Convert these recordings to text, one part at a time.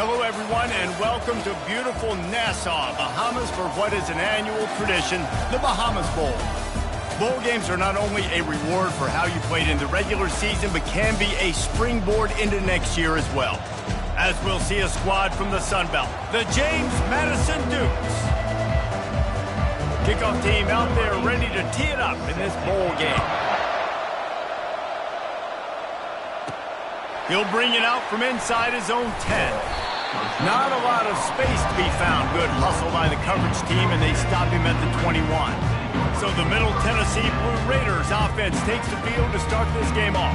Hello, everyone, and welcome to beautiful Nassau, Bahamas, for what is an annual tradition, the Bahamas Bowl. Bowl games are not only a reward for how you played in the regular season, but can be a springboard into next year as well. As we'll see a squad from the Sun Belt, the James Madison Dukes. Kickoff team out there ready to tee it up in this bowl game. He'll bring it out from inside his own 10. Not a lot of space to be found. Good hustle by the coverage team, and they stop him at the 21. So the Middle Tennessee Blue Raiders offense takes the field to start this game off.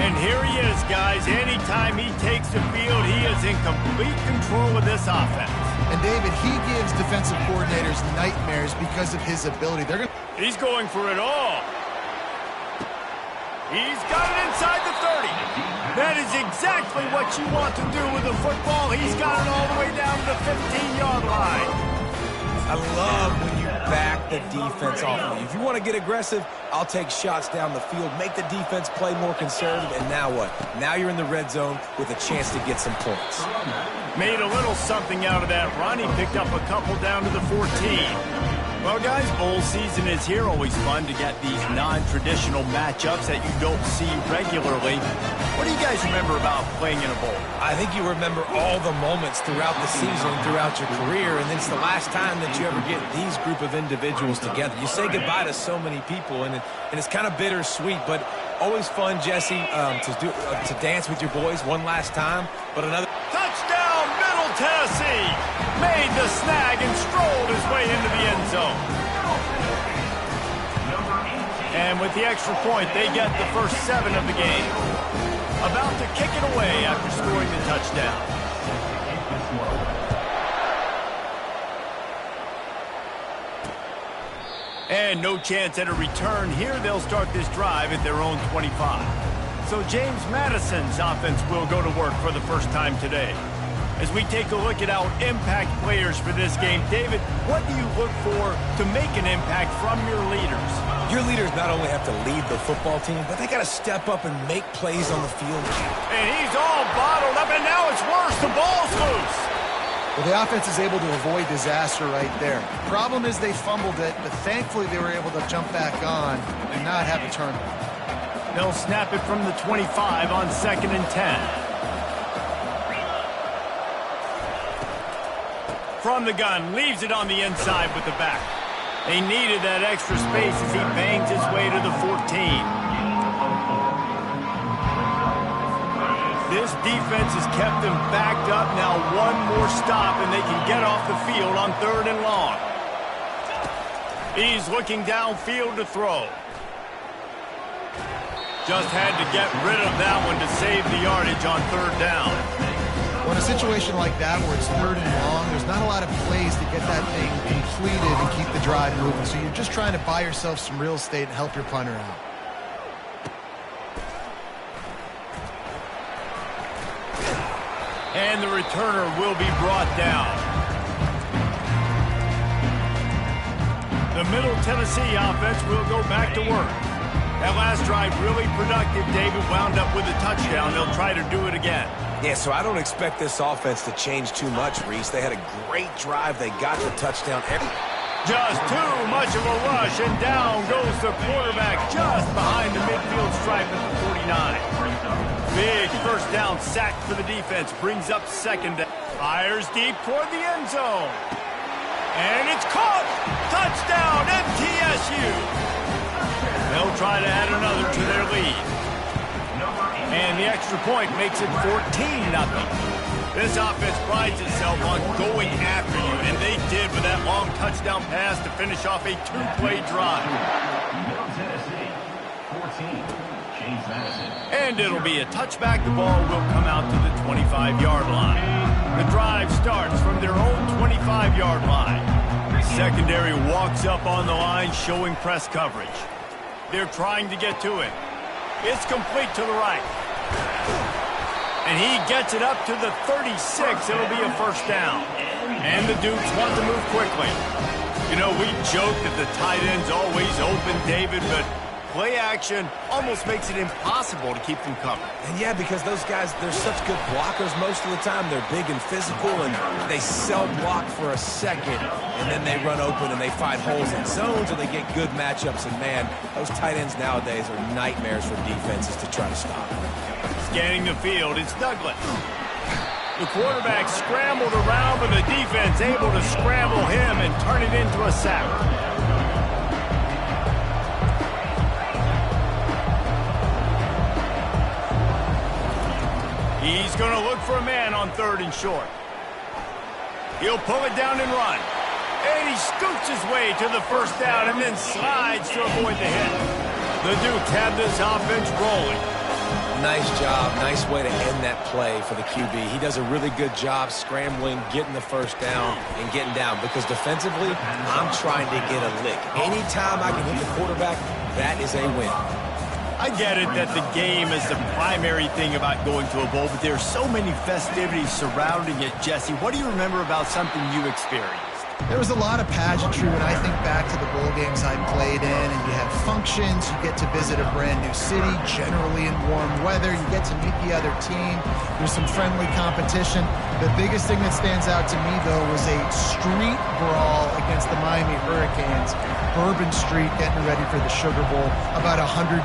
And here he is, guys. Anytime he takes the field, he is in complete control of this offense. And David, he gives defensive coordinators nightmares because of his ability. He's going for it all. He's got it inside the 30. That is exactly what you want to do with the football. He's got it all the way down to the 15-yard line. I love when you back the defense off of you. If you want to get aggressive, I'll take shots down the field, make the defense play more conservative, and now what? Now you're in the red zone with a chance to get some points. Made a little something out of that run. He picked up a couple down to the 14. Well, guys, bowl season is here. Always fun to get these non-traditional matchups that you don't see regularly. What do you guys remember about playing in a bowl? I think you remember all the moments throughout the season, throughout your career, and it's the last time that you ever get these group of individuals together. You say goodbye to so many people, and it's kind of bittersweet, but always fun, Jesse, to dance with your boys one last time. But another touchdown, Middle Tennessee! Made the snag and strolled his way into the end zone. And with the extra point, they get the first 7 of the game. About to kick it away after scoring the touchdown. And no chance at a return here. They'll start this drive at their own 25. So James Madison's offense will go to work for the first time today. As we take a look at our impact players for this game, David, what do you look for to make an impact from your leaders? Your leaders not only have to lead the football team, but they got to step up and make plays on the field. And he's all bottled up, and now it's worse. The ball's loose. Well, the offense is able to avoid disaster right there. The problem is they fumbled it, but thankfully they were able to jump back on and not have a turnover. They'll snap it from the 25 on 2nd and 10. From the gun, leaves it on the inside with the back. They needed that extra space as he bangs his way to the 14. This defense has kept them backed up. Now one more stop and they can get off the field on 3rd and long. He's looking downfield to throw. Just had to get rid of that one to save the yardage on 3rd down. Well, in a situation like that where it's 3rd and long, there's not a lot of plays to get that thing completed and keep the drive moving. So you're just trying to buy yourself some real estate and help your punter out. And the returner will be brought down. The Middle Tennessee offense will go back to work. That last drive really productive. David wound up with a touchdown. They'll try to do it again. Yeah, so I don't expect this offense to change too much, Reese. They had a great drive. They got the touchdown. Just too much of a rush, and down goes the quarterback just behind the midfield stripe at the 49. Big first down sack for the defense. Brings up 2nd down. Fires deep toward the end zone. And it's caught! Touchdown, MTSU! They'll try to add another to their lead. And the extra point makes it 14-0. This offense prides itself on going after you, and they did with that long touchdown pass to finish off a 2-play drive. And it'll be a touchback. The ball will come out to the 25-yard line. The drive starts from their own 25-yard line. The secondary walks up on the line, showing press coverage. They're trying to get to it. It's complete to the right. And he gets it up to the 36. It'll be a first down. And the Dukes want to move quickly. You know, we joke that the tight end's always open, David, but play action almost makes it impossible to keep them covered. And yeah, because those guys, they're such good blockers most of the time. They're big and physical, and they sell block for a second, and then they run open and they find holes in zones, or they get good matchups. And man, those tight ends nowadays are nightmares for defenses to try to stop. Scanning the field, it's Douglas. The quarterback scrambled around, but the defense able to scramble him and turn it into a sack. He's going to look for a man on 3rd and short. He'll pull it down and run. And he scoots his way to the first down and then slides to avoid the hit. The Dukes have this offense rolling. Nice job. Nice way to end that play for the QB. He does a really good job scrambling, getting the first down, and getting down. Because defensively, I'm trying to get a lick. Anytime I can hit the quarterback, that is a win. I get it that the game is the primary thing about going to a bowl, but there are so many festivities surrounding it. Jesse, what do you remember about something you experienced? There was a lot of pageantry when I think back to the bowl games I played in, and you have functions, you get to visit a brand new city, generally in warm weather, you get to meet the other team, there's some friendly competition. The biggest thing that stands out to me, though, was a street brawl against the Miami Hurricanes. Bourbon Street getting ready for the Sugar Bowl, about 120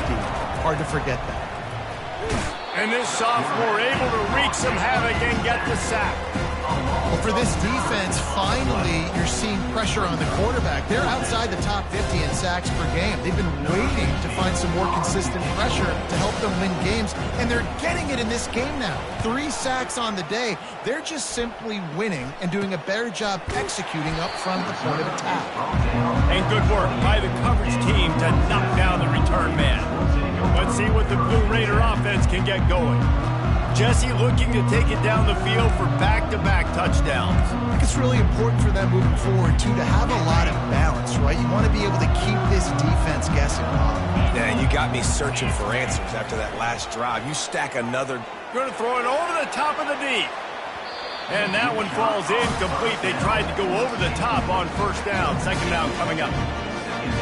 deep. Hard to forget that. And this sophomore able to wreak some havoc and get the sack. Well, for this defense, finally, you're seeing pressure on the quarterback. They're outside the top 50 in sacks per game. They've been waiting to find some more consistent pressure to help them win games, and they're getting it in this game now. 3 sacks on the day. They're just simply winning and doing a better job executing up front the point of attack. And good work by the coverage team to knock down the return man. Let's see what the Blue Raider offense can get going. Jesse looking to take it down the field for back-to-back touchdowns. I think it's really important for them moving forward, too, to have a lot of balance, right? You want to be able to keep this defense guessing. Yeah, you got me searching for answers after that last drive. You stack another. Going to throw it over the top of the deep. And that one falls incomplete. They tried to go over the top on first down. Second down coming up.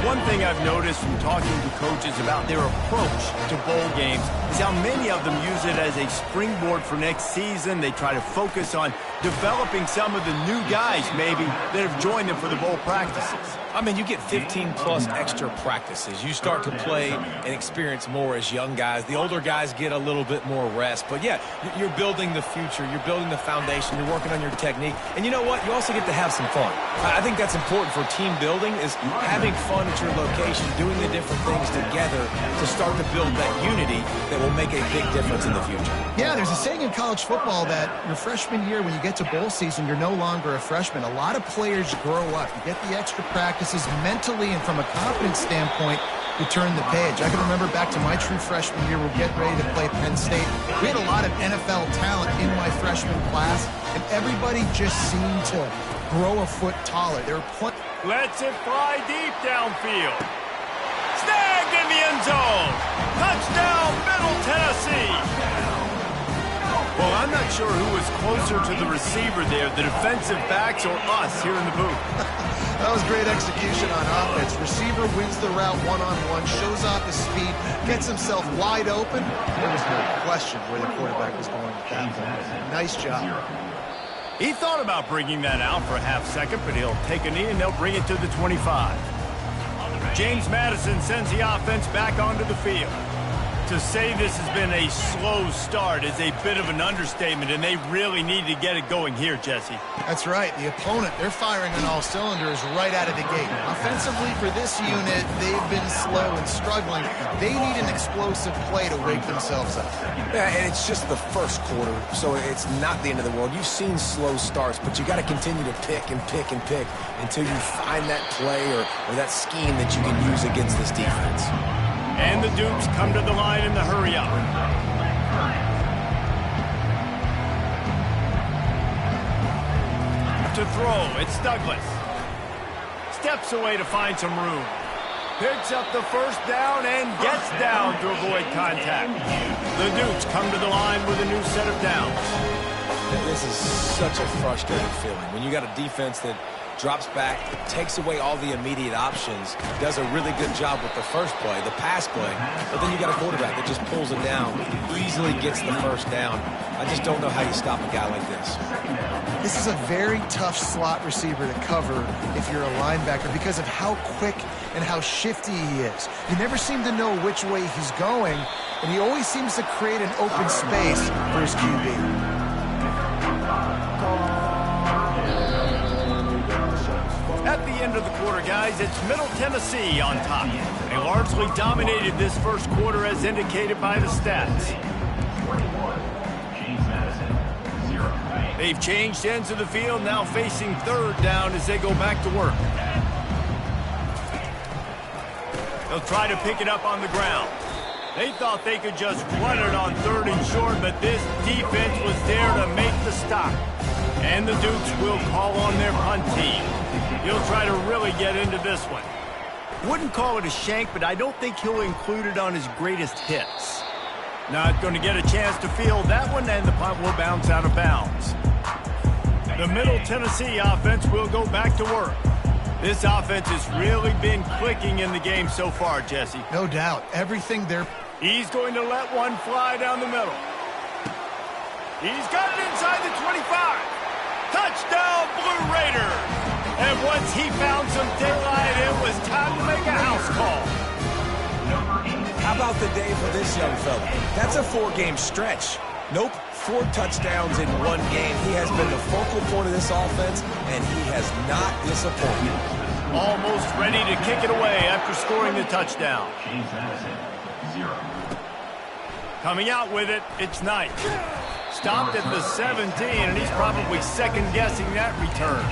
One thing I've noticed from talking to coaches about their approach to bowl games is how many of them use it as a springboard for next season. They try to focus on developing some of the new guys, maybe, that have joined them for the bowl practices. I mean, you get 15-plus extra practices. You start to play and experience more as young guys. The older guys get a little bit more rest. But, yeah, you're building the future. You're building the foundation. You're working on your technique. And you know what? You also get to have some fun. I think that's important for team building is having fun at your location, doing the different things together to start to build that unity that will make a big difference in the future. Yeah, there's a saying in college football that your freshman year, when you get to bowl season, you're no longer a freshman. A lot of players grow up. You get the extra practices mentally, and from a confidence standpoint, you turn the page. I can remember back to my true freshman year, we're getting ready to play Penn State. We had a lot of NFL talent in my freshman class, and everybody just seemed to grow a foot taller. There were plenty. Lets it fly deep downfield. Snagged in the end zone. Touchdown, Middle Tennessee. Well, I'm not sure who was closer to the receiver there, the defensive backs or us here in the booth. That was great execution on offense. Receiver wins the route one-on-one, shows off his speed, gets himself wide open. There was no question where the quarterback was going with that one. Nice job. He thought about bringing that out for a half second, but he'll take a knee and they'll bring it to the 25. James Madison sends the offense back onto the field. To say this has been a slow start is a bit of an understatement, and they really need to get it going here, Jesse. That's right. The opponent, they're firing on all cylinders right out of the gate. Offensively, for this unit, they've been slow and struggling. They need an explosive play to wake themselves up. Yeah, and it's just the first quarter, so it's not the end of the world. You've seen slow starts, but you got to continue to pick and pick and pick until you find that play or that scheme that you can use against this defense. And the Dukes come to the line in the hurry-up. To throw, it's Douglas. Steps away to find some room. Picks up the first down and gets down to avoid contact. The Dukes come to the line with a new set of downs. This is such a frustrating feeling when you got a defense that drops back, takes away all the immediate options, does a really good job with the first play, the pass play, but then you got a quarterback that just pulls it down, easily gets the first down. I just don't know how you stop a guy like this. This is a very tough slot receiver to cover if you're a linebacker because of how quick and how shifty he is. You never seem to know which way he's going, and he always seems to create an open space for his QB. At the end of the quarter, guys, it's Middle Tennessee on top. They largely dominated this first quarter as indicated by the stats. They've changed ends of the field, now facing third down as they go back to work. They'll try to pick it up on the ground. They thought they could just run it on third and short, but this defense was there to make the stop. And the Dukes will call on their punt team. He'll try to really get into this one. Wouldn't call it a shank, but I don't think he'll include it on his greatest hits. Not going to get a chance to field that one, and the punt will bounce out of bounds. The Middle Tennessee offense will go back to work. This offense has really been clicking in the game so far, Jesse. No doubt. Everything there. He's going to let one fly down the middle. He's got it inside the 25. Touchdown, Blue Raiders! And once he found some daylight, it was time to make a house call. How about the day for this young fella? That's a 4-game stretch. Nope, 4 touchdowns in 1 game. He has been the focal point of this offense, and he has not disappointed. Almost ready to kick it away after scoring the touchdown. Coming out with it, it's Knight. Stopped at the 17, and he's probably second-guessing that return.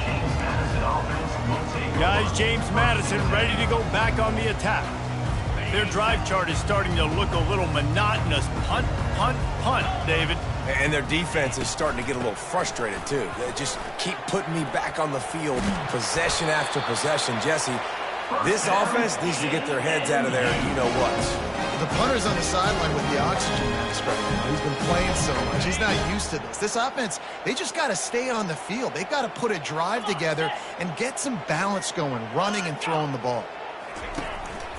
Guys, James Madison ready to go back on the attack. Their drive chart is starting to look a little monotonous. Punt, punt, punt, David. And their defense is starting to get a little frustrated, too. They just keep putting me back on the field, possession after possession. Jesse, this offense needs to get their heads out of there, and you know what. The punter's on the sideline with the oxygen mask right now. He's been playing so much. He's not used to this. This offense, they just got to stay on the field. They've got to put a drive together and get some balance going, running and throwing the ball.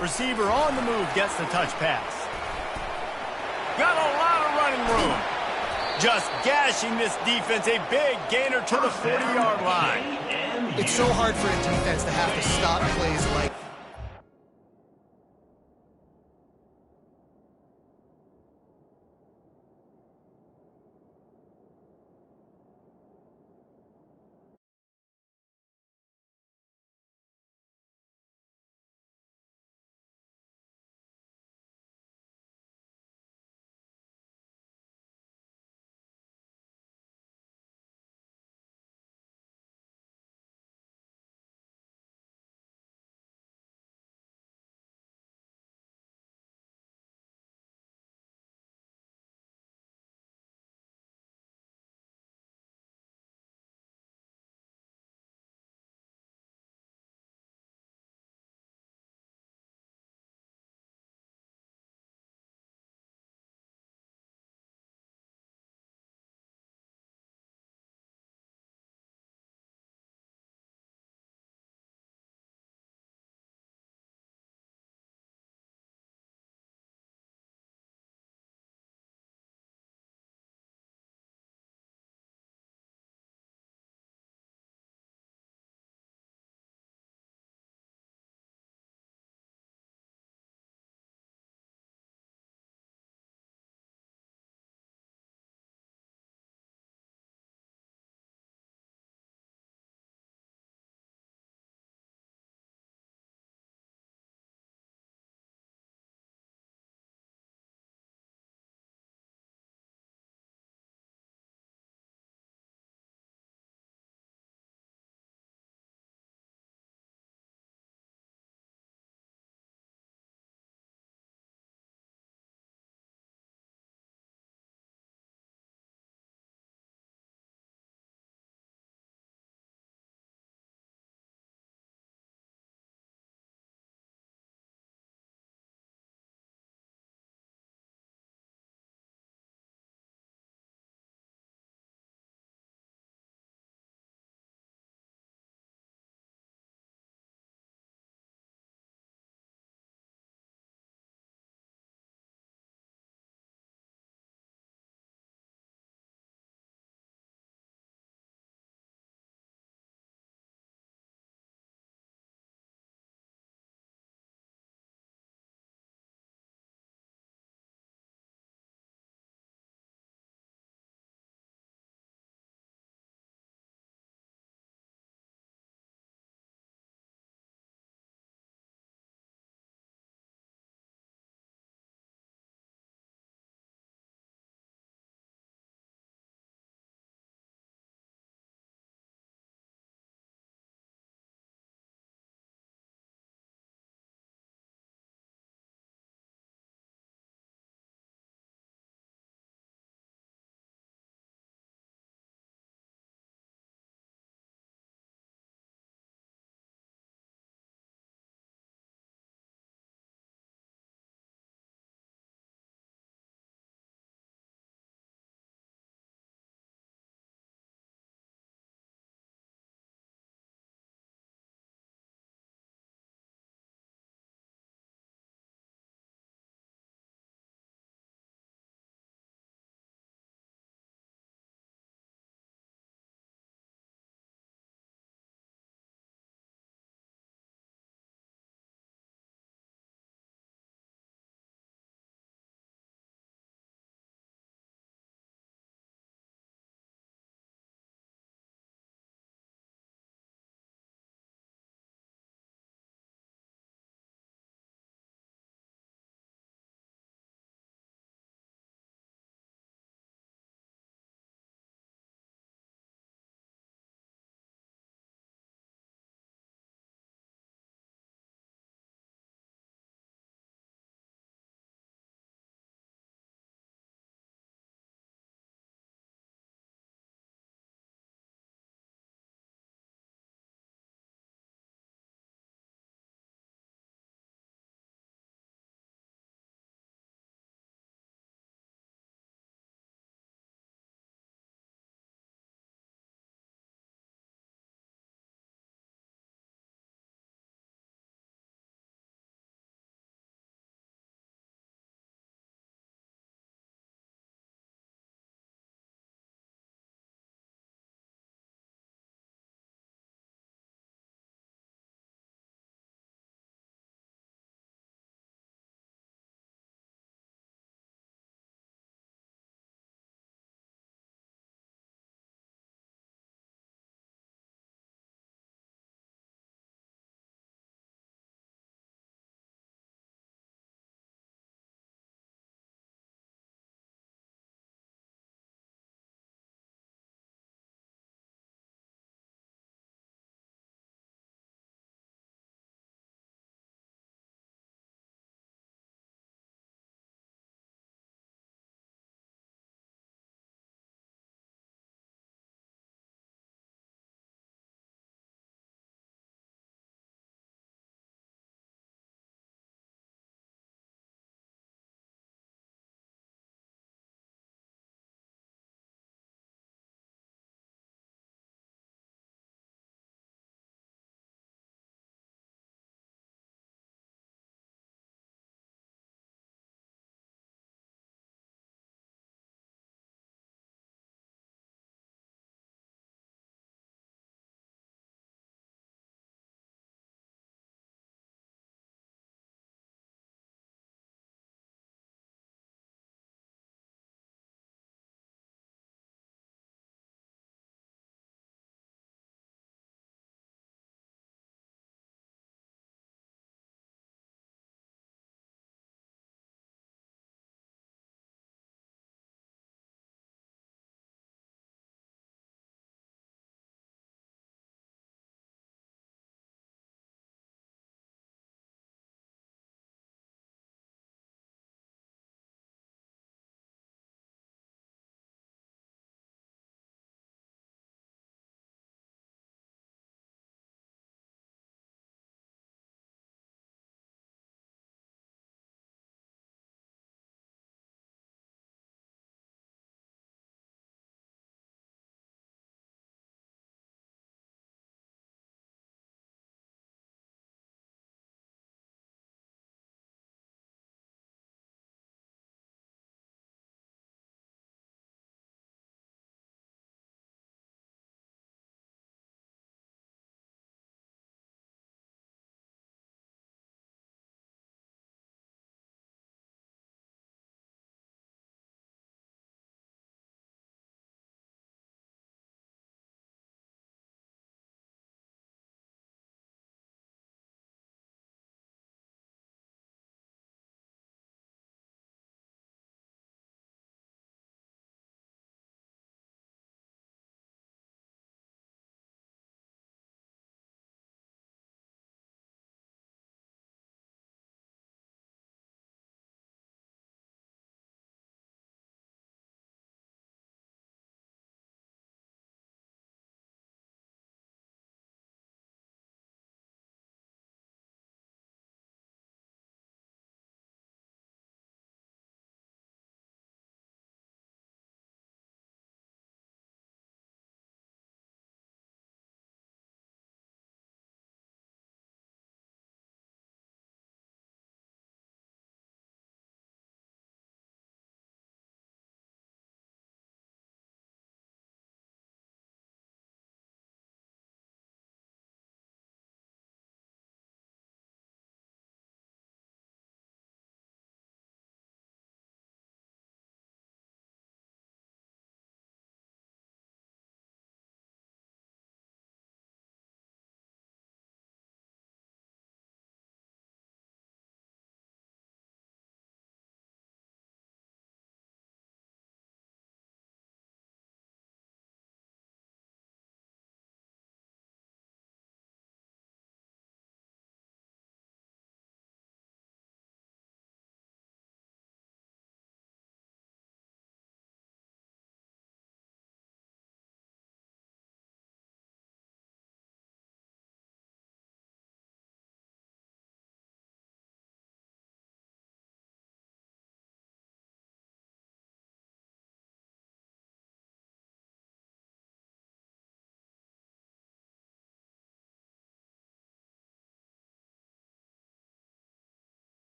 Receiver on the move gets the touch pass. Got a lot of running room. Just gashing this defense, a big gainer to the 40-yard line. It's so hard for a defense to have to stop plays like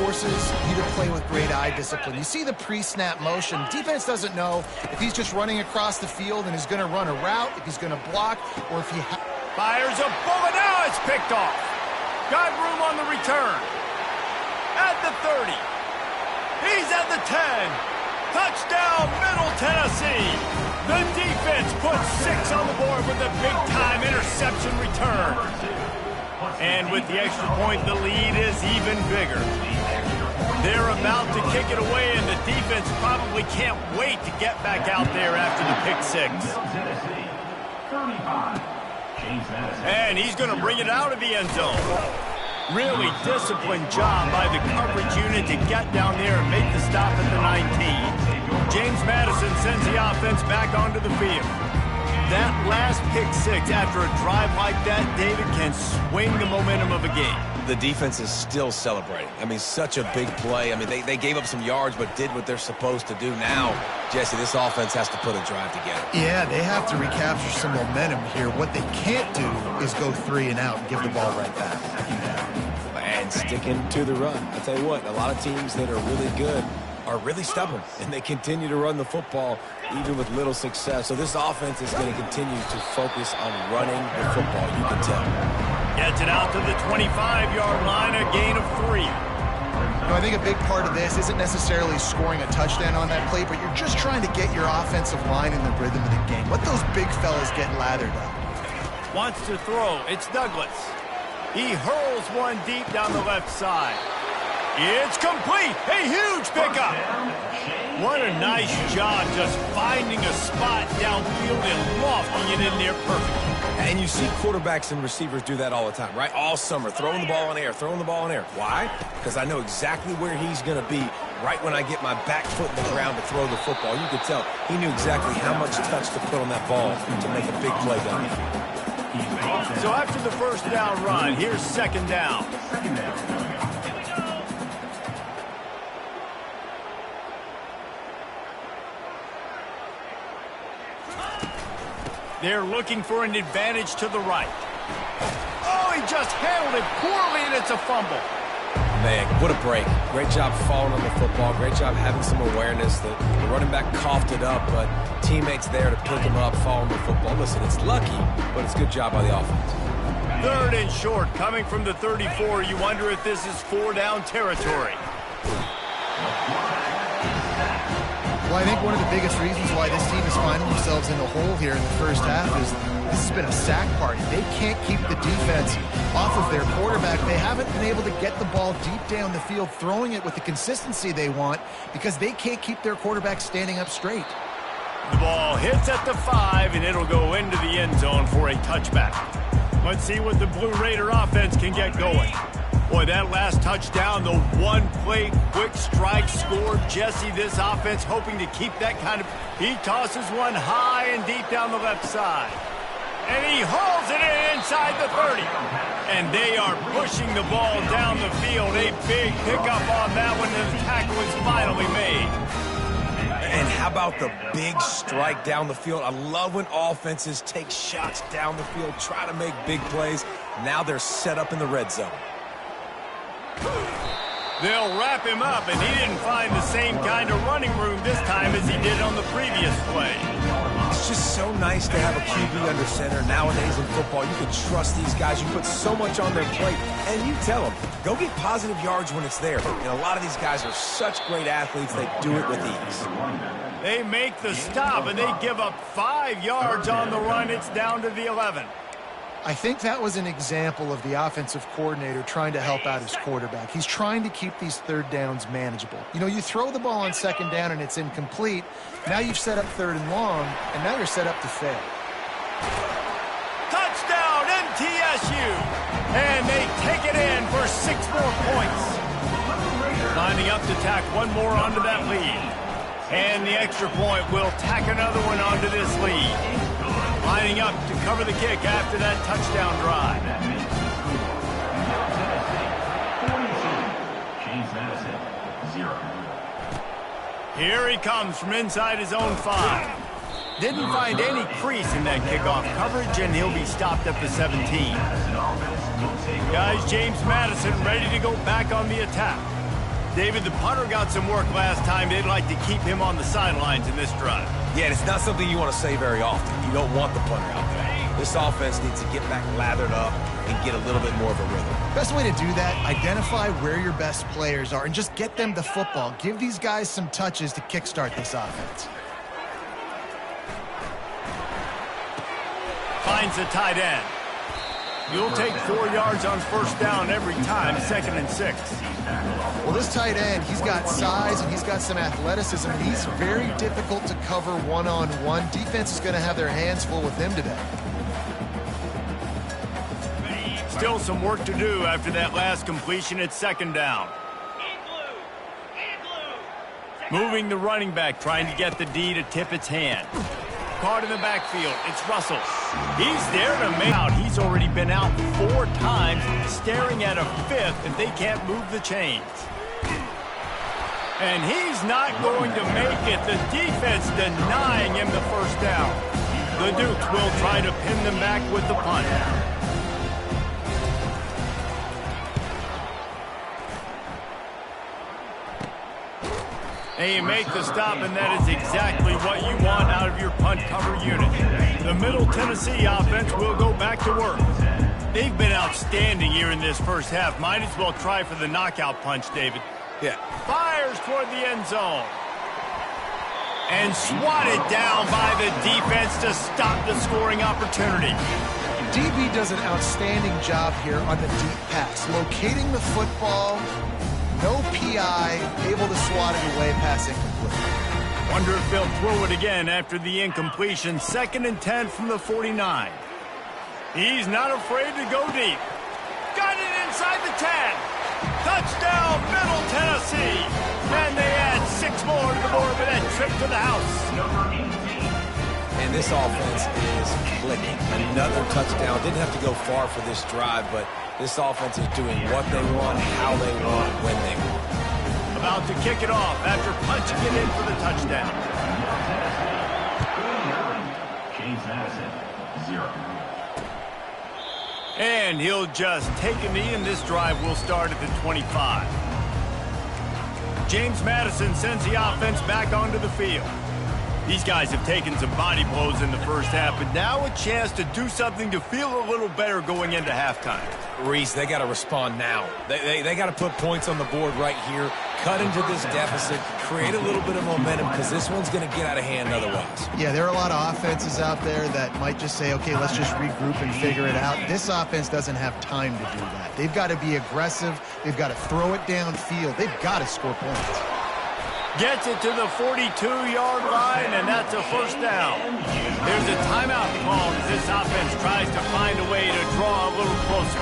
forces you to play with great eye discipline. You see the pre-snap motion. Defense doesn't know if he's just running across the field and is going to run a route, if he's going to block, or if he fires a bullet. Now it's picked off. Got room on the return. At the 30. He's at the 10. Touchdown, Middle Tennessee. The defense puts 6 on the board with a big-time interception return. And with the extra point, the lead is even bigger. They're about to kick it away, and the defense probably can't wait to get back out there after the pick 6. And he's going to bring it out of the end zone. Really disciplined job by the coverage unit to get down there and make the stop at the 19. James Madison sends the offense back onto the field. That last pick 6 after a drive like that, David, can swing the momentum of a game. The defense is still celebrating. I mean, such a big play. I mean, they gave up some yards but did what they're supposed to do. Now, Jesse, this offense has to put a drive together. Yeah, they have to recapture some momentum here. What they can't do is go 3 and out and give the ball right back. And sticking to the run. I tell you what, a lot of teams that are really good are really stubborn, and they continue to run the football even with little success. So this offense is going to continue to focus on running the football, you can tell. Gets it out to the 25-yard line, a gain of 3. I think a big part of this isn't necessarily scoring a touchdown on that play, but you're just trying to get your offensive line in the rhythm of the game. Let those big fellas get lathered up. Wants to throw. It's Douglas. He hurls one deep down the left side. It's complete. A huge pickup. What a nice job just finding a spot downfield and lofting it in there perfectly. And you see quarterbacks and receivers do that all the time, right? All summer, throwing the ball in air, throwing the ball in air. Why? Because I know exactly where he's going to be right when I get my back foot in the ground to throw the football. You could tell he knew exactly how much touch to put on that ball to make a big play down the field. So after the first down run, here's second down. They're looking for an advantage to the right. Oh, he just handled it poorly, and it's a fumble. Man, what a break. Great job falling on the football. Great job having some awareness. The running back coughed it up, but teammates there to pick him up, fall on the football. Listen, it's lucky, but it's a good job by the offense. 3rd and short, coming from the 34. You wonder if this is 4-down territory. Well, I think one of the biggest reasons why this team is finding themselves in a hole here in the first half is this has been a sack party. They can't keep the defense off of their quarterback. They haven't been able to get the ball deep down the field, throwing it with the consistency they want because they can't keep their quarterback standing up straight. The ball hits at the 5, and it'll go into the end zone for a touchback. Let's see what the Blue Raider offense can get going. Boy, that last touchdown, the one-play quick strike score. Jesse, this offense hoping to keep that kind of... He tosses one high and deep down the left side. And he hauls it in inside the 30. And they are pushing the ball down the field. A big pickup on that one, and the tackle is finally made. And how about the big strike down the field? I love when offenses take shots down the field, try to make big plays. Now they're set up in the red zone. They'll wrap him up, and he didn't find the same kind of running room this time as he did on the previous play. It's just so nice to have a QB under center. Nowadays in football, you can trust these guys. You put so much on their plate, and you tell them, go get positive yards when it's there. And a lot of these guys are such great athletes, they do it with ease. They make the stop, and they give up 5 yards on the run. It's down to the 11. I think that was an example of the offensive coordinator trying to help out his quarterback. He's trying to keep these 3rd downs manageable. You know, you throw the ball on 2nd down and it's incomplete. Now you've set up 3rd and long, and now you're set up to fail. Touchdown, MTSU! And they take it in for 6 more points. Lining up to tack one more onto that lead. And the extra point will tack another one onto this lead. Lining up to cover the kick after that touchdown drive. Here he comes from inside his own 5. Didn't find any crease in that kickoff coverage, and he'll be stopped at the 17. Guys, James Madison ready to go back on the attack. David, the punter got some work last time. They'd like to keep him on the sidelines in this drive. Yeah, and it's not something you want to say very often. You don't want the punter out there. This offense needs to get back lathered up and get a little bit more of a rhythm. Best way to do that, identify where your best players are and just get them the football. Give these guys some touches to kickstart this offense. Finds the tight end. You'll take 4 yards on first down every time, 2nd and 6. Well, this tight end, he's got size and he's got some athleticism. He's very difficult to cover one-on-one. Defense is going to have their hands full with him today. Still some work to do after that last completion at 2nd down. Moving the running back, trying to get the D to tip its hand. Caught in the backfield, it's Russell. He's there to make out. He's already been out 4 times, staring at a 5th if they can't move the chains. And he's not going to make it. The defense denying him the first down. The Dukes will try to pin them back with the punt. And you make the stop, and that is exactly what you want out of your punt cover unit. The Middle Tennessee offense will go back to work. They've been outstanding here in this first half. Might as well try for the knockout punch, David. Yeah. Fires toward the end zone. And swatted down by the defense to stop the scoring opportunity. DB does an outstanding job here on the deep pass, locating the football. No PI, able to swat it away, pass incomplete. Wonder if they'll throw it again after the incompletion. 2nd and 10 from the 49. He's not afraid to go deep. Got it inside the 10. Touchdown, Middle Tennessee. And they add 6 more to the board with that trip to the house. And this offense is clicking. Another touchdown. Didn't have to go far for this drive, but this offense is doing what they want, how they want, when they want. About to kick it off after punching it in for the touchdown. James Madison, 0. And he'll just take a knee, and this drive will start at the 25. James Madison sends the offense back onto the field. These guys have taken some body blows in the first half, but now a chance to do something to feel a little better going into halftime. Reese, they got to respond now. They got to put points on the board right here, cut into this deficit, create a little bit of momentum, because this one's going to get out of hand otherwise. Yeah, there are a lot of offenses out there that might just say, okay, let's just regroup and figure it out. This offense doesn't have time to do that. They've got to be aggressive. They've got to throw it downfield. They've got to score points. Gets it to the 42-yard line, and that's a first down. There's a timeout called as this offense tries to find a way to draw a little closer.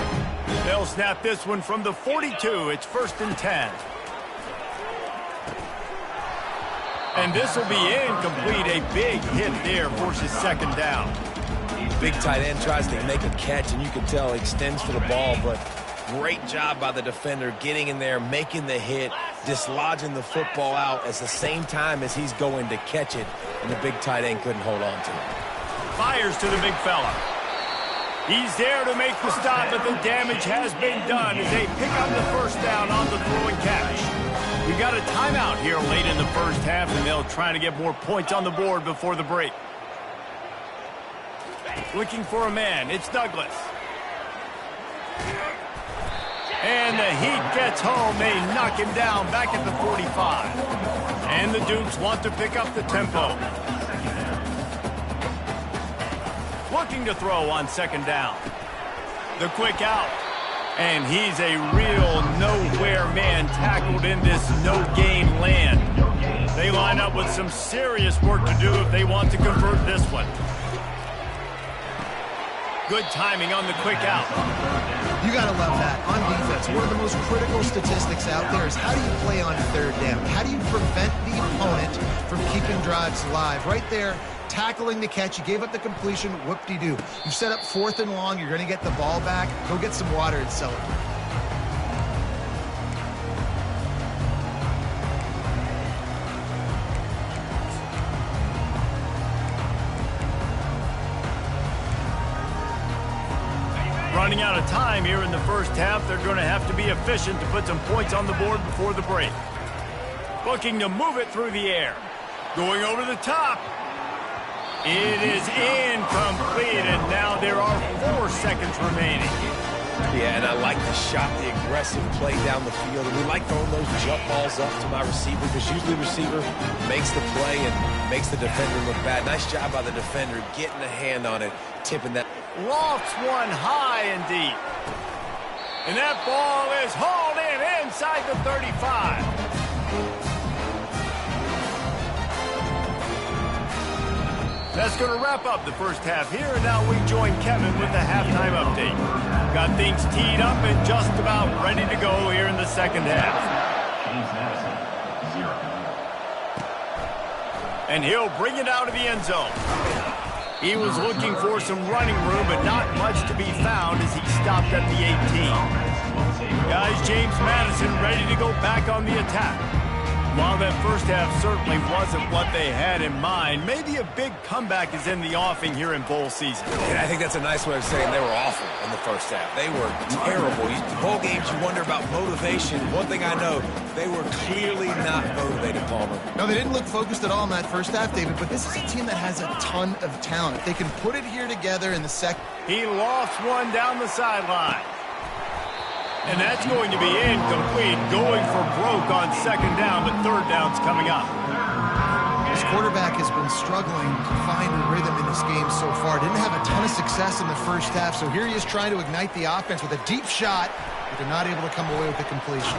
They'll snap this one from the 42. It's 1st and 10. And this will be incomplete. A big hit there forces 2nd down. Big tight end tries to make a catch, and you can tell he extends for the ball, but great job by the defender getting in there, making the hit, dislodging the football out at the same time as he's going to catch it, and the big tight end couldn't hold on to it. Fires to the big fella. He's there to make the stop, but the damage has been done as they pick up the first down on the throwing catch. We got a timeout here late in the first half, and they'll try to get more points on the board before the break. Looking for a man. It's Douglas. And the heat gets home. They knock him down back at the 45. And the Dukes want to pick up the tempo. Looking to throw on 2nd down. The quick out. And he's a real nowhere man tackled in this no-game land. They line up with some serious work to do if they want to convert this one. Good timing on the quick out. You got to love that. On defense, one of the most critical statistics out there is how do you play on 3rd down? How do you prevent the opponent from keeping drives alive? Right there, tackling the catch. You gave up the completion. Whoop-de-doo. You set up 4th and long. You're going to get the ball back. Go get some water and celebrate. running out of time here in the first half. They're going to have to be efficient to put some points on the board before the break. Looking to move it through the air. Going over the top. It is incomplete, and now there are 4 seconds remaining. Yeah, and I like the shot, the aggressive play down the field. And we like throwing those jump balls up to my receiver because usually the receiver makes the play and makes the defender look bad. Nice job by the defender getting a hand on it, tipping that. Lofts one high and deep. And that ball is hauled in inside the 35. That's going to wrap up the first half here, and now we join Kevin with the halftime update. Got things teed up and just about ready to go here in the second half. Madison, 0. And he'll bring it out of the end zone. He was looking for some running room, but not much to be found as he stopped at the 18. Guys, James Madison ready to go back on the attack. While that first half certainly wasn't what they had in mind, maybe a big comeback is in the offing here in bowl season. Yeah, I think that's a nice way of saying they were awful in the first half. They were terrible. Bowl games, you wonder about motivation. One thing I know, they were clearly not motivated, Palmer. No, they didn't look focused at all in that first half, David, but this is a team that has a ton of talent. If they can put it here together in the second. He lofts one down the sideline. And that's going to be incomplete, going for broke on second down, but third down's coming up. This quarterback has been struggling to find a rhythm in this game so far. Didn't have a ton of success in the first half, so here he is trying to ignite the offense with a deep shot, but they're not able to come away with the completion.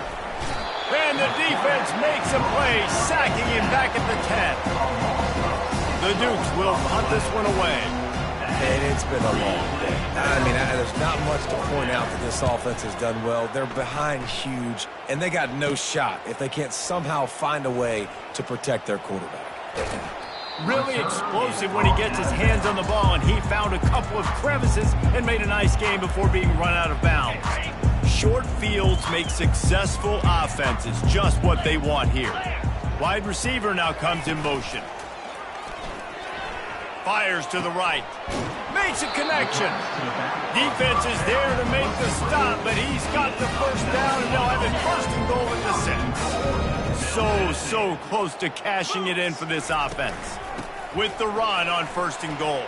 And the defense makes a play, sacking him back at the 10. The Dukes will punt this one away. And it's been a long day. I mean, there's not much to point out that this offense has done well. They're behind huge, and they got no shot if they can't somehow find a way to protect their quarterback. Really explosive when he gets his hands on the ball, and he found a couple of crevices and made a nice game before being run out of bounds. Short fields make successful offenses just what they want here. Wide receiver now comes in motion. Fires to the right. Makes a connection. Defense is there to make the stop, but he's got the first down, and they'll have it first and goal at the 6. So close to cashing it in for this offense. With the run on first and goal.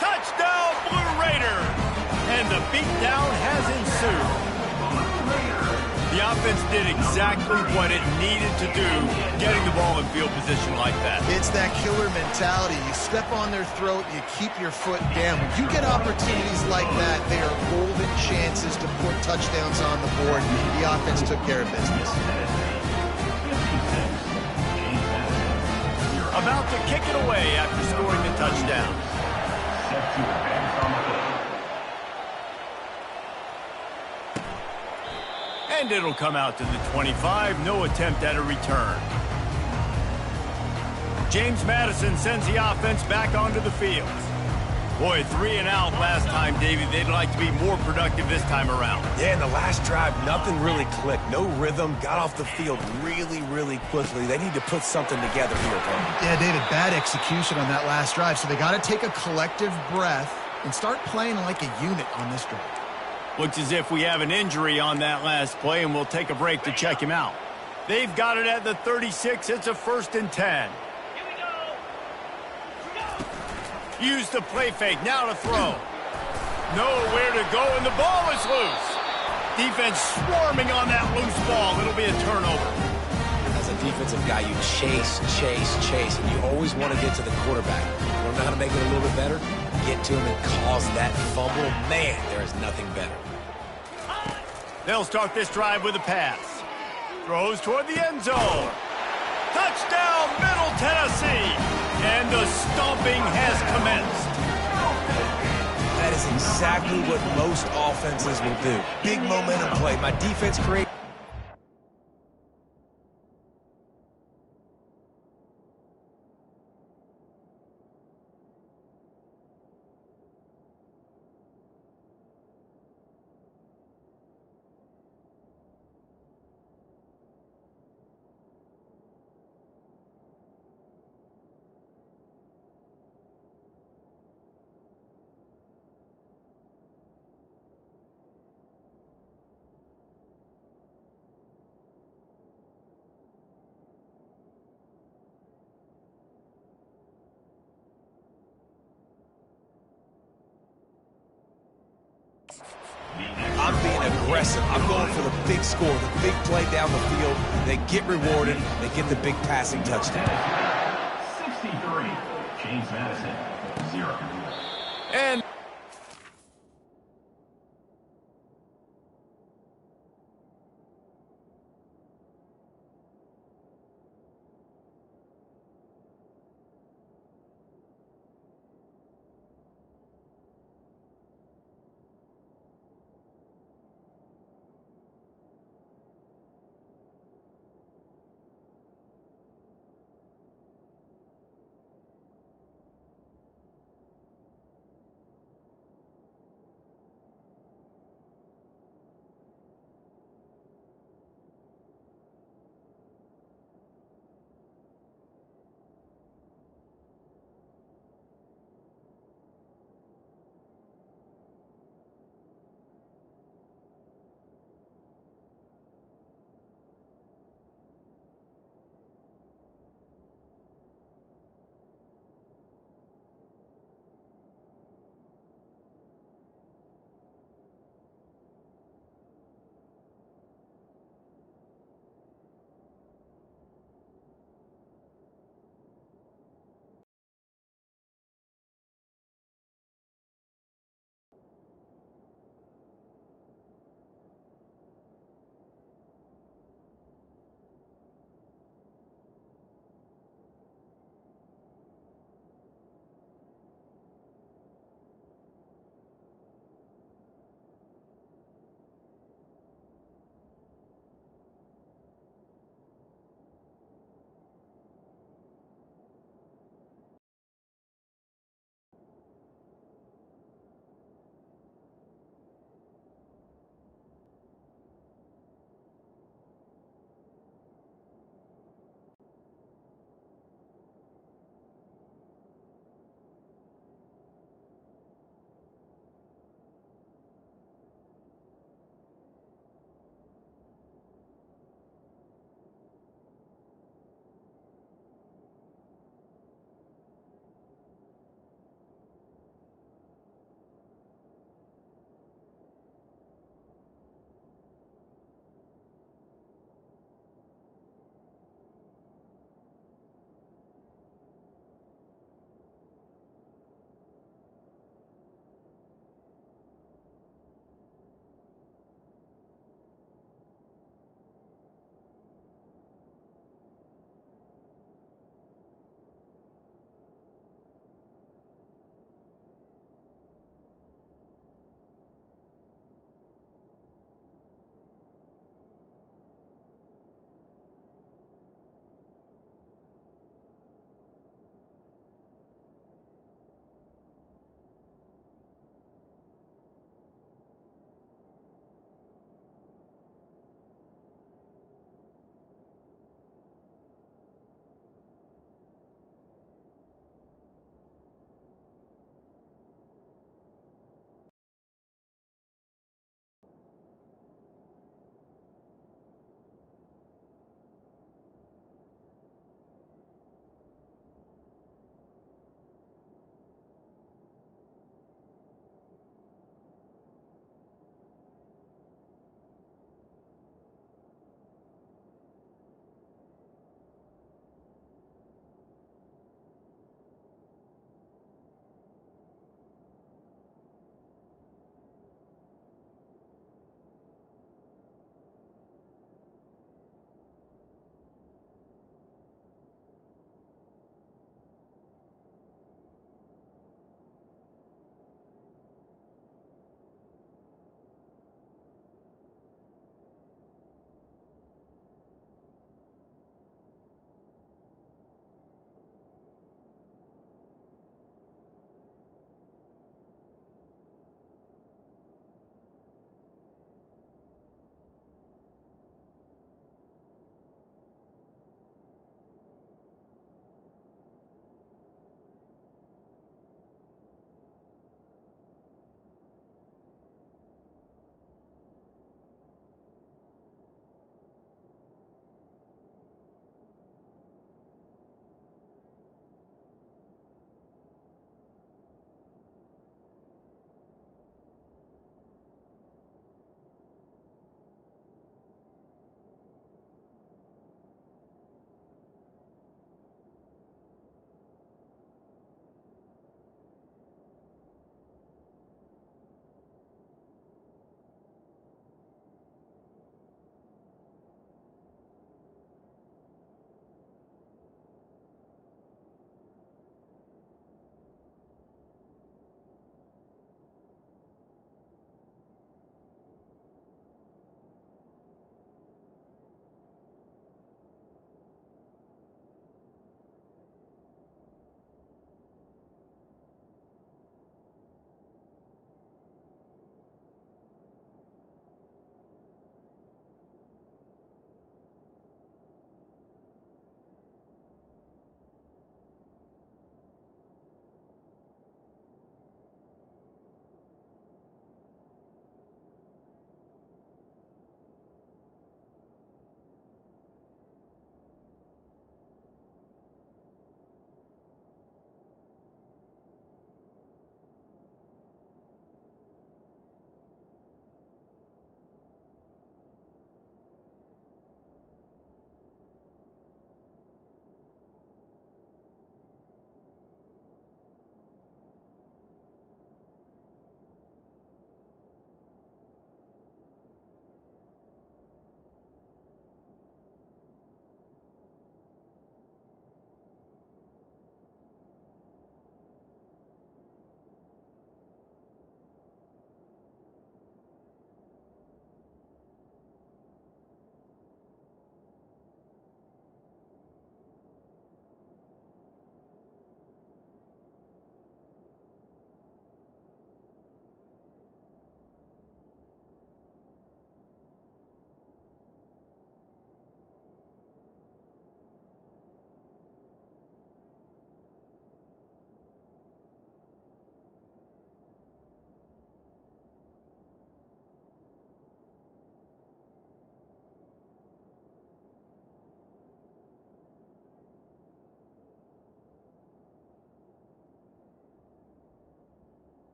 Touchdown, Blue Raiders! And the beatdown has ensued. The offense did exactly what it needed to do, getting the ball in field position like that. It's that killer mentality. You step on their throat, you keep your foot down. When you get opportunities like that, they are golden chances to put touchdowns on the board. The offense took care of business. About to kick it away after scoring the touchdown. And it'll come out to the 25. No attempt at a return. James Madison sends the offense back onto the field. Boy, 3 and out last time, Davey. They'd like to be more productive this time around. Yeah, in the last drive, nothing really clicked. No rhythm. Got off the field really quickly. They need to put something together here, Tony. Yeah, David, bad execution on that last drive. So they got to take a collective breath and start playing like a unit on this drive. Looks as if we have an injury on that last play, and we'll take a break to check him out. They've got it at the 36. It's a 1st and 10. Use the play fake. Now to throw. Nowhere to go, and the ball is loose. Defense swarming on that loose ball. It'll be a turnover. As a defensive guy, you chase, and you always want to get to the quarterback. You want to know how to make it a little bit better? Get to him and cause that fumble. Man, there is nothing better. They'll start this drive with a pass. Throws toward the end zone. Touchdown, Middle Tennessee. And the stomping has commenced. That is exactly what most offenses will do. Big momentum play. My defense creates. aggressive. I'm going for the big score, the big play down the field. They get rewarded. They get the big passing touchdown. 63. James Madison, 0. And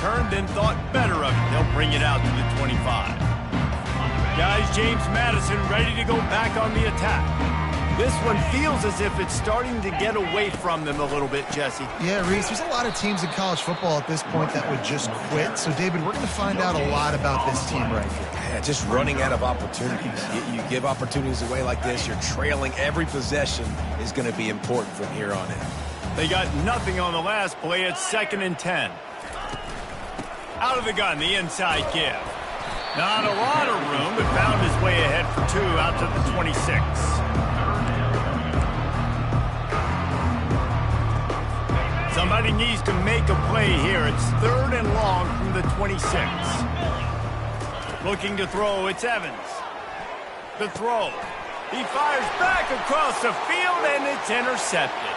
return, then thought better of it. They'll bring it out to the 25. Guys, James Madison ready to go back on the attack. This one feels as if it's starting to get away from them a little bit, Jesse. Yeah, Reese, there's a lot of teams in college football at this point that would just quit. So, David, we're going to find out a lot about this team right here. Yeah, just running out of opportunities. You give opportunities away like this, you're trailing. Every possession is going to be important from here on in. They got nothing on the last play. It's 2nd and 10. Out of the gun, the inside give. Not a lot of room, but found his way ahead for 2 out to the 26. Somebody needs to make a play here. It's 3rd and long from the 26. Looking to throw, it's Evans. The throw. He fires back across the field, and it's intercepted.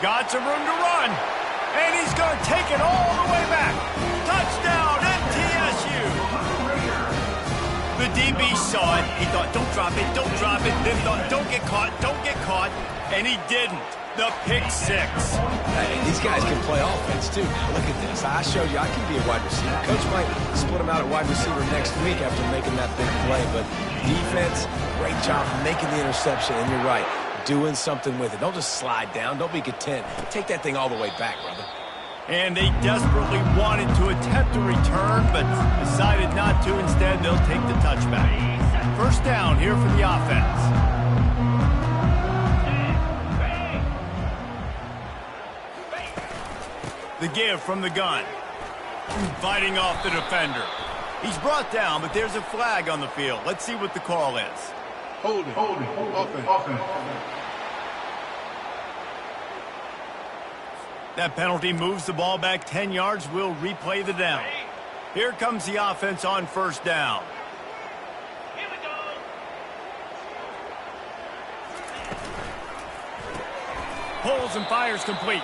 Got some room to run, and he's going to take it all the way back. Touchdown, MTSU. The DB saw it. He thought, don't drop it, don't drop it. Then thought, don't get caught, and he didn't. The pick 6. Hey, these guys can play offense, too. Now, look at this. I showed you I can be a wide receiver. Coach might split him out at wide receiver next week after making that big play. But defense, great job making the interception. And you're right, doing something with it. Don't just slide down. Don't be content. Take that thing all the way back, brother. And they desperately wanted to attempt a return, but decided not to. Instead, they'll take the touchback. 1st down here for the offense. The give from the gun. Fighting off the defender. He's brought down, but there's a flag on the field. Let's see what the call is. Hold it. Offense. That penalty moves the ball back 10 yards. We'll replay the down. Here comes the offense on 1st down. Here we go. Pulls and fires complete.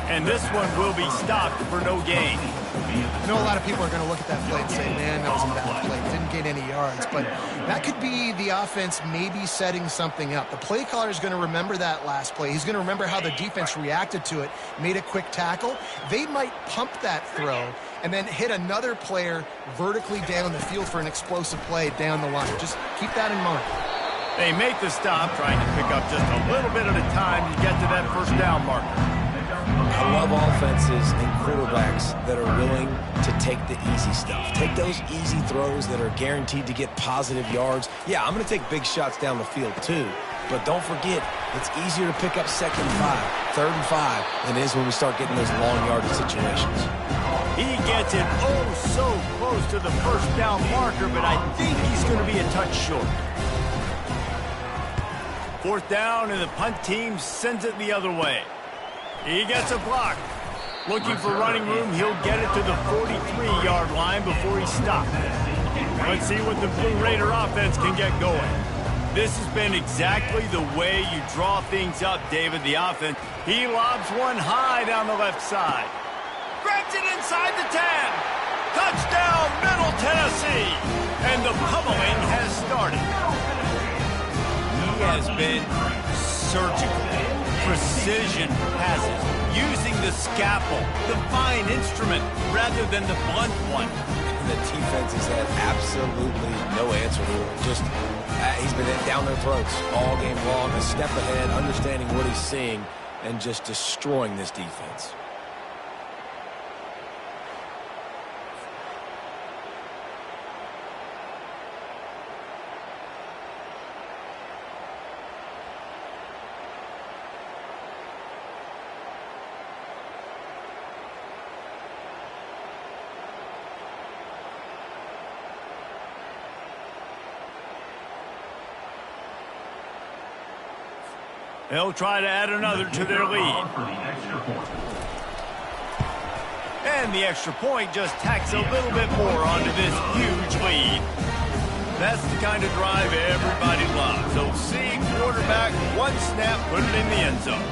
And this one will be stopped for no gain. I know a lot of people are going to look at that play and say, man, that was a bad play. Didn't gain any yards. But that could be the offense maybe setting something up. The play caller is going to remember that last play. He's going to remember how the defense reacted to it, made a quick tackle. They might pump that throw and then hit another player vertically down the field for an explosive play down the line. Just keep that in mind. They make the stop, trying to pick up just a little bit at a time to get to that 1st down marker. I love offenses and quarterbacks that are willing to take the easy stuff. Take those easy throws that are guaranteed to get positive yards. Yeah, I'm going to take big shots down the field too. But don't forget, it's easier to pick up 2nd and 5, 3rd and 5 than it is when we start getting those long yardage situations. He gets it so close to the 1st down marker, but I think he's going to be a touch short. 4th down, and the punt team sends it the other way. He gets a block. Looking for running room, he'll get it to the 43-yard line before he stops. Let's see what the Blue Raider offense can get going. This has been exactly the way you draw things up, David, the offense. He lobs one high down the left side. Grabs it inside the 10. Touchdown, Middle Tennessee. And the pummeling has started. He has been surgical. Precision passes, using the scalpel, the fine instrument, rather than the blunt one. The defense has had absolutely no answer for him. Just, he's been down their throats all game long, a step ahead, understanding what he's seeing, and just destroying this defense. They'll try to add another to their lead. And the extra point just tacks a little bit more onto this huge lead. That's the kind of drive everybody loves. So see quarterback, one snap, put it in the end zone.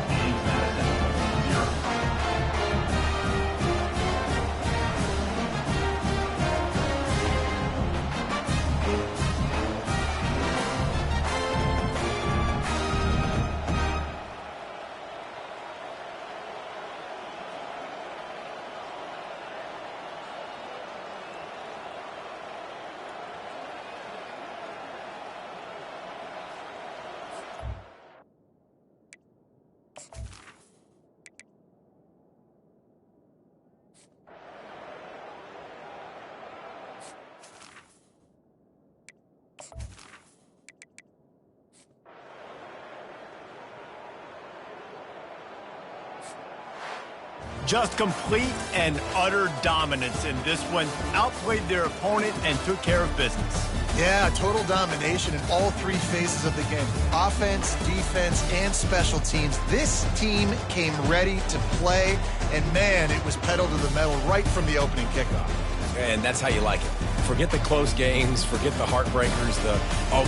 Just complete and utter dominance in this one. Outplayed their opponent and took care of business. Yeah, total domination in all three phases of the game. Offense, defense, and special teams. This team came ready to play, and man, it was pedal to the metal right from the opening kickoff. And that's how you like it. Forget the close games, forget the heartbreakers,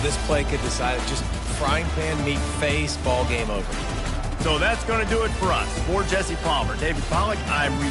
this play could decide it. Just frying pan meet face, ball game over. So that's going to do it for us. For Jesse Palmer, David Pollack, I'm Reese